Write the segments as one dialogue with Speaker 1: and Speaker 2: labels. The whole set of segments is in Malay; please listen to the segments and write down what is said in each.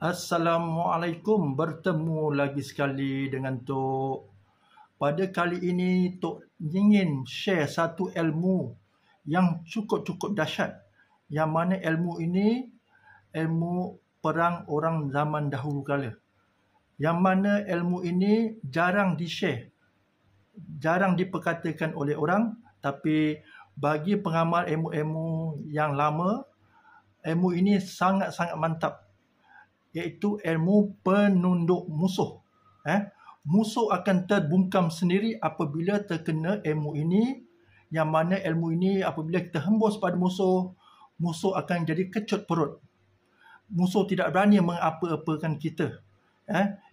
Speaker 1: Assalamualaikum, bertemu lagi sekali dengan Tok. Pada kali ini Tok ingin share satu ilmu yang cukup-cukup dahsyat. Yang mana ilmu ini ilmu perang orang zaman dahulu kala. Yang mana ilmu ini jarang di-share, jarang diperkatakan oleh orang, tapi bagi pengamal ilmu-ilmu yang lama, ilmu ini sangat-sangat mantap, iaitu ilmu penunduk musuh. Musuh akan terbungkam sendiri apabila terkena ilmu ini, yang mana ilmu ini apabila kita hembus pada musuh, musuh akan jadi kecut perut. Musuh tidak berani mengapa-apakan kita.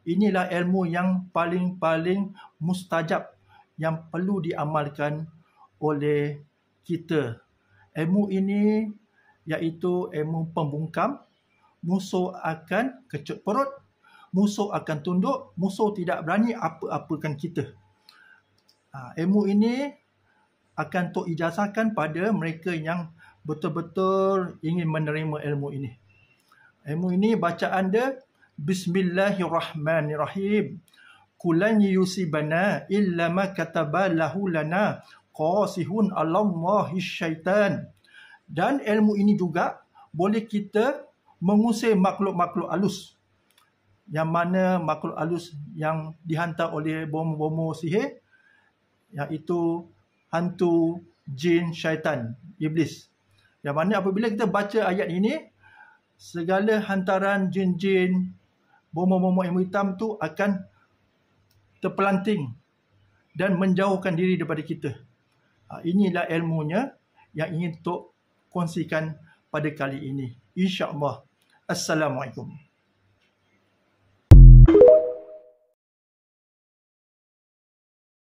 Speaker 1: Inilah ilmu yang paling mustajab yang perlu diamalkan oleh kita. Ilmu ini iaitu ilmu pembungkam. Musuh akan kecut perut, musuh akan tunduk, musuh tidak berani apa-apakan kita. Ilmu ini akan Tok ijazahkan pada mereka yang betul-betul ingin menerima ilmu ini. Ilmu ini bacaan dia Bismillahirrahmanirrahim. Kulan yusibana illa ma kataba lahu lana qasihun Allahi syaitan. Dan ilmu ini juga boleh kita mengusir makhluk-makhluk halus, yang mana makhluk halus yang dihantar oleh bomo-bomo sihir, iaitu hantu, jin, syaitan, iblis. Yang mana apabila kita baca ayat ini, segala hantaran jin-jin, bomo-bomo ilmu hitam tu akan terpelanting dan menjauhkan diri daripada kita. Inilah ilmunya yang ingin Tok kongsikan pada kali ini. InsyaAllah. Assalamualaikum.